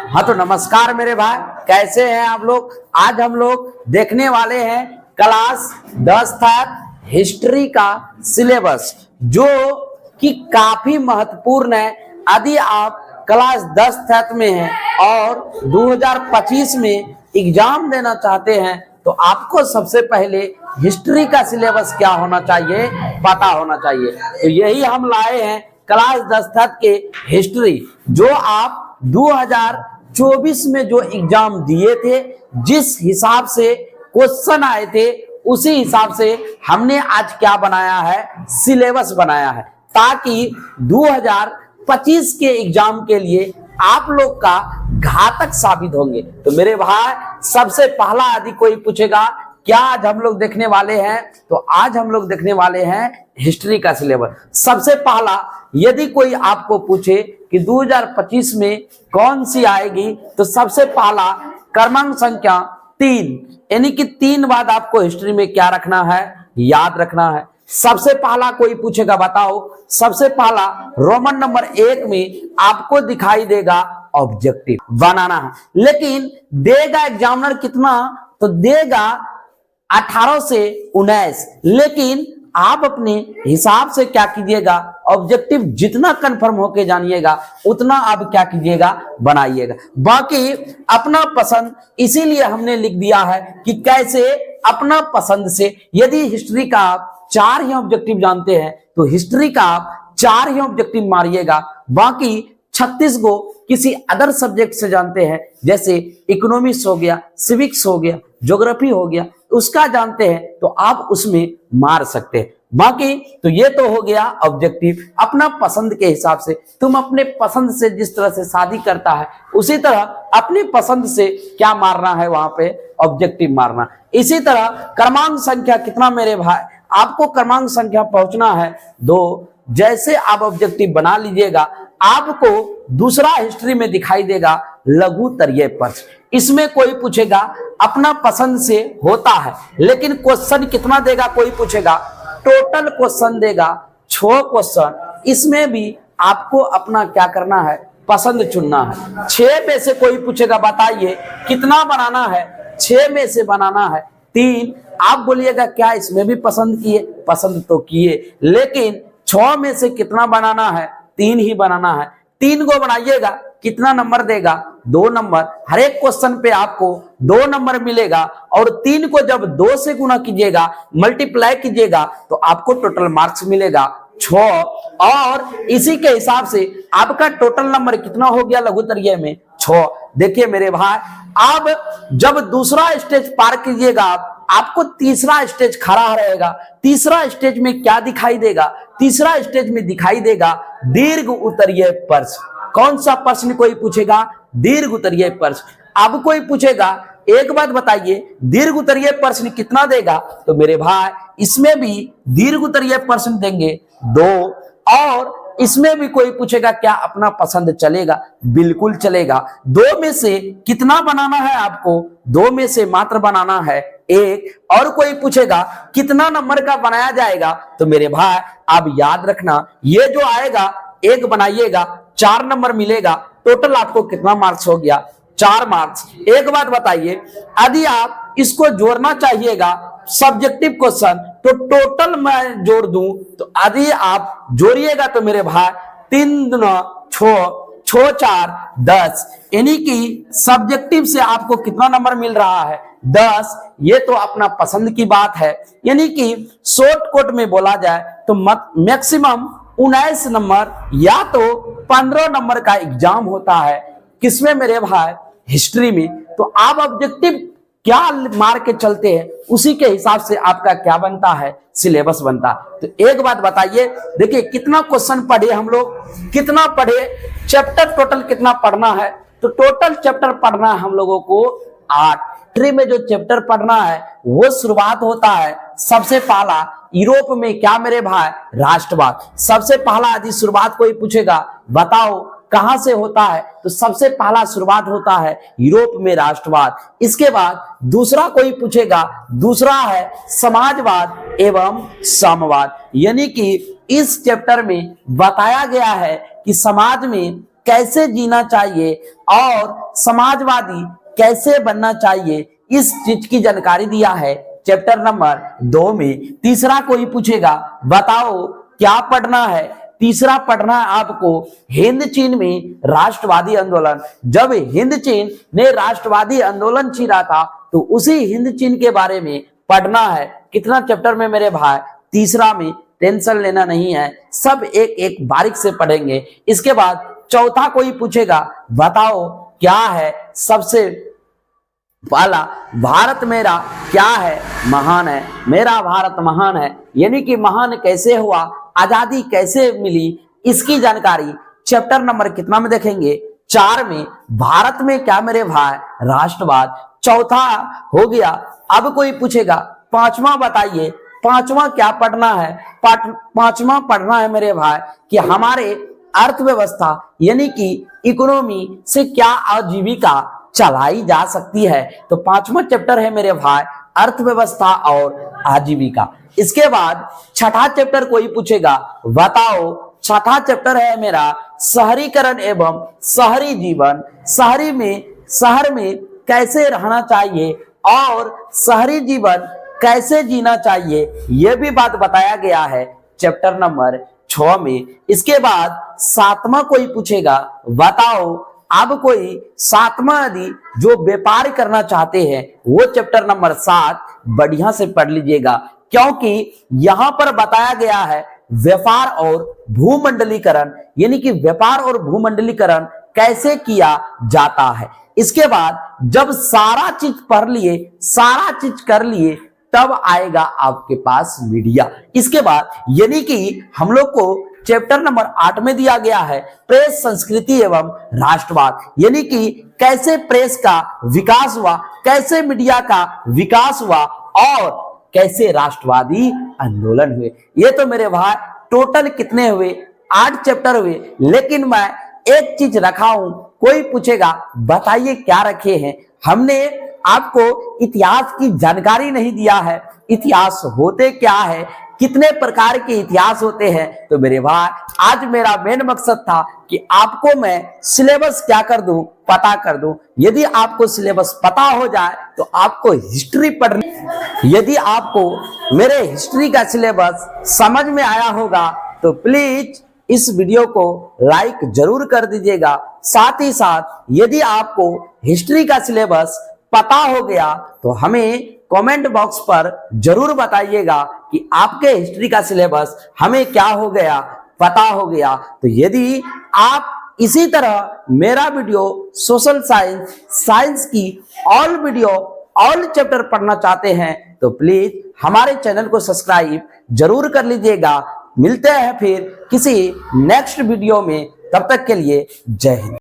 हाँ तो नमस्कार मेरे भाई, कैसे हैं आप लोग। आज हम लोग देखने वाले हैं क्लास 10 तक हिस्ट्री का सिलेबस, जो कि काफी महत्वपूर्ण है। यदि आप क्लास 10 तक में हैं और 2025 में एग्जाम देना चाहते हैं तो आपको सबसे पहले हिस्ट्री का सिलेबस क्या होना चाहिए पता होना चाहिए। तो यही हम लाए हैं क्लास 10 तक के हिस्ट्री, जो आप 2024 में जो एग्जाम दिए थे, जिस हिसाब से क्वेश्चन आए थे उसी हिसाब से हमने आज क्या बनाया है, सिलेबस बनाया है, ताकि 2025 के एग्जाम के लिए आप लोग का घातक साबित होंगे। तो मेरे भाई, सबसे पहला यदि कोई पूछेगा क्या आज हम लोग देखने वाले हैं, तो आज हम लोग देखने वाले हैं हिस्ट्री का सिलेबस। सबसे पहला यदि कोई आपको पूछे कि 2025 में कौन सी आएगी, तो सबसे पहला क्रमांक संख्या 3, यानी कि 3 बाद आपको हिस्ट्री में क्या रखना है, याद रखना है। सबसे पहला कोई पूछेगा बताओ, सबसे पहला रोमन नंबर 1 में आपको दिखाई देगा ऑब्जेक्टिव बनाना है, लेकिन देगा एग्जामिनर कितना, तो देगा 18 से 19, लेकिन आप अपने हिसाब से क्या कीजिएगा, ऑब्जेक्टिव जितना कंफर्म होके जानिएगा उतना आप क्या कीजिएगा, बनाइएगा। बाकी अपना पसंद इसीलिए हमने लिख दिया है कि कैसे अपना पसंद से, यदि हिस्ट्री का आप 4 ही ऑब्जेक्टिव जानते हैं तो हिस्ट्री का आप 4 ही ऑब्जेक्टिव मारिएगा। बाकी 36 को किसी अदर सब्जेक्ट से जानते हैं, जैसे इकोनॉमिक्स हो गया, सिविक्स हो गया, ज्योग्राफी हो गया, उसका जानते हैं तो आप उसमें मार सकते हैं। बाकी तो ये तो हो गया ऑब्जेक्टिव अपना पसंद के हिसाब से। तुम अपने पसंद से जिस तरह से शादी करता है उसी तरह अपनी पसंद से क्या मारना है, वहां पे ऑब्जेक्टिव मारना। इसी तरह क्रमांक संख्या कितना मेरे भाई, आपको क्रमांक संख्या पहुंचना है 2। जैसे आप ऑब्जेक्टिव बना लीजिएगा, आपको दूसरा हिस्ट्री में दिखाई देगा लघुत्तरीय प्रश्न। इसमें कोई पूछेगा अपना पसंद से होता है, लेकिन क्वेश्चन कितना देगा, कोई पूछेगा टोटल क्वेश्चन देगा 6 क्वेश्चन। इसमें भी आपको अपना क्या करना है, पसंद चुनना है। 6 में से कोई पूछेगा बताइए कितना बनाना है, 6 में से बनाना है 3। आप बोलिएगा क्या इसमें भी पसंद किए, पसंद तो किए, लेकिन 6 में से कितना बनाना है, 3 ही बनाना है। 3 को बनाइएगा, कितना नंबर देगा, 2 नंबर। हर एक क्वेश्चन पे आपको 2 नंबर मिलेगा, और 3 को जब 2 से गुना कीजिएगा, मल्टीप्लाई कीजिएगा, तो आपको टोटल मार्क्स मिलेगा 6। और इसी के हिसाब से आपका टोटल नंबर कितना हो गया लघुत्तरीय में, 6। देखिए मेरे भाई, अब जब दूसरा स्टेज पार कीजिएगा आपको तीसरा स्टेज खड़ा रहेगा। तीसरा स्टेज में क्या दिखाई देगा, तीसरा स्टेज में दिखाई देगा दीर्घ उत्तरीय प्रश्न। कौन सा प्रश्न कोई पूछेगा, दीर्घ उत्तरीय प्रश्न। अब कोई पूछेगा एक बात बताइए, दीर्घ उत्तरीय प्रश्न कितना देगा, तो मेरे भाई इसमें भी दीर्घ उत्तरीय प्रश्न देंगे 2। और इसमें भी कोई पूछेगा क्या अपना पसंद चलेगा, बिल्कुल चलेगा। 2 में से कितना बनाना है आपको, 2 में से मात्र बनाना है 1। और कोई पूछेगा कितना नंबर का बनाया जाएगा, तो मेरे भाई आप याद रखना, ये जो आएगा 1 बनाइएगा, 4 नंबर मिलेगा। टोटल आपको कितना मार्क्स हो गया, 4 मार्क्स। एक बात बताइए, यदि आप इसको जोड़ना चाहिएगा सब्जेक्टिव क्वेश्चन, तो टोटल मैं जोड़ दूं, तो यदि आप जोड़िएगा तो मेरे भाई 3 दूना 6, 6 4 10, यानी कि सब्जेक्टिव से आपको कितना नंबर मिल रहा है, 10। ये तो अपना पसंद की बात है, यानी कि शॉर्टकट में बोला जाए तो मैक्सिमम 19 नंबर या तो 15 नंबर का एग्जाम होता है। किसमें मेरे भाई, हिस्ट्री में। तो आप ऑब्जेक्टिव क्या मार के चलते हैं, उसी के हिसाब से आपका क्या बनता है, सिलेबस बनता है। तो एक बात बताइए, देखिए कितना क्वेश्चन पढ़े हम लोग, कितना पढ़े, चैप्टर टोटल कितना पढ़ना है, तो टोटल चैप्टर पढ़ना है हम लोगों को 8। हिस्ट्री में जो चैप्टर पढ़ना है वो शुरुआत होता है सबसे पहला यूरोप में क्या मेरे भाई, राष्ट्रवाद। सबसे पहला यदि शुरुआत कोई पूछेगा बताओ कहां से होता है, तो सबसे पहला शुरुआत होता है यूरोप में राष्ट्रवाद। इसके बाद दूसरा कोई पूछेगा, दूसरा है समाजवाद एवं साम्यवाद। यानी कि इस चैप्टर में बताया गया है कि समाज में कैसे जीना चाहिए और समाजवादी कैसे बनना चाहिए, इस चीज की जानकारी दिया है चैप्टर नंबर 2 में। तीसरा कोई पूछेगा बताओ क्या पढ़ना है, तीसरा पढ़ना है आपको हिंद चीन में राष्ट्रवादी आंदोलन। जब हिंद चीन ने राष्ट्रवादी आंदोलन छेड़ा था तो उसी हिंद चीन के बारे में पढ़ना है। कितना चैप्टर में मेरे भाई? तीसरा में। टेंशन लेना नहीं है, सब एक एक बारीक से पढ़ेंगे। इसके बाद चौथा कोई पूछेगा बताओ क्या है सबसे पहला, भारत मेरा क्या है? महान है। मेरा भारत महान है, यानी कि महान कैसे हुआ, आजादी कैसे मिली, इसकी जानकारी चैप्टर नंबर कितना में देखेंगे? 4 में। भारत में क्या मेरे भाई? राष्ट्रवाद। चौथा हो गया। अब कोई पूछेगा पांचवा बताइए, पांचवा क्या पढ़ना है? पांचवा पढ़ना है मेरे भाई कि हमारे अर्थव्यवस्था यानी कि इकोनॉमी से क्या आजीविका चलाई जा सकती है। तो पांचवा चैप्टर है मेरे भाई अर्थव्यवस्था और आजीविका। इसके बाद छठा चैप्टर कोई पूछेगा बताओ, छठा चैप्टर है मेरा शहरीकरण एवं शहरी जीवन। शहर में कैसे रहना चाहिए और शहरी जीवन कैसे जीना चाहिए, यह भी बात बताया गया है चैप्टर नंबर 6 में। इसके बाद सातवां कोई पूछेगा बताओ, अब कोई सातवां यदि जो व्यापार करना चाहते हैं वो चैप्टर नंबर 7 बढ़िया से पढ़ लीजिएगा, क्योंकि यहां पर बताया गया है व्यापार और भूमंडलीकरण, यानी कि व्यापार और भूमंडलीकरण कैसे किया जाता है। इसके बाद जब सारा चीज पढ़ लिए, सारा चीज कर लिए, तब आएगा आपके पास मीडिया। इसके बाद यानी कि हम लोग को चैप्टर नंबर 8 में दिया गया है प्रेस संस्कृति एवं राष्ट्रवाद, यानी कि कैसे प्रेस का विकास हुआ, कैसे मीडिया का विकास हुआ और कैसे राष्ट्रवादी आंदोलन हुए। ये तो मेरे भाई टोटल कितने हुए? 8 चैप्टर हुए। लेकिन मैं एक चीज रखा हूं, कोई पूछेगा बताइए क्या रखे हैं? हमने आपको इतिहास की जानकारी नहीं दिया है। इतिहास होते क्या है, कितने प्रकार के इतिहास होते हैं। तो मेरे भाई आज मेरा मेन मकसद था कि आपको मैं सिलेबस क्या कर दूं, पता कर दूं। यदि आपको सिलेबस पता हो जाए तो आपको हिस्ट्री पढ़नी, यदि आपको मेरे हिस्ट्री का सिलेबस समझ में आया होगा तो प्लीज इस वीडियो को लाइक जरूर कर दीजिएगा। साथ ही साथ यदि आपको हिस्ट्री का सिलेबस पता हो गया तो हमें कमेंट बॉक्स पर जरूर बताइएगा कि आपके हिस्ट्री का सिलेबस हमें क्या हो गया, पता हो गया। तो यदि आप इसी तरह मेरा वीडियो सोशल साइंस की ऑल चैप्टर पढ़ना चाहते हैं तो प्लीज हमारे चैनल को सब्सक्राइब जरूर कर लीजिएगा। मिलते हैं फिर किसी नेक्स्ट वीडियो में, तब तक के लिए जय हिंद।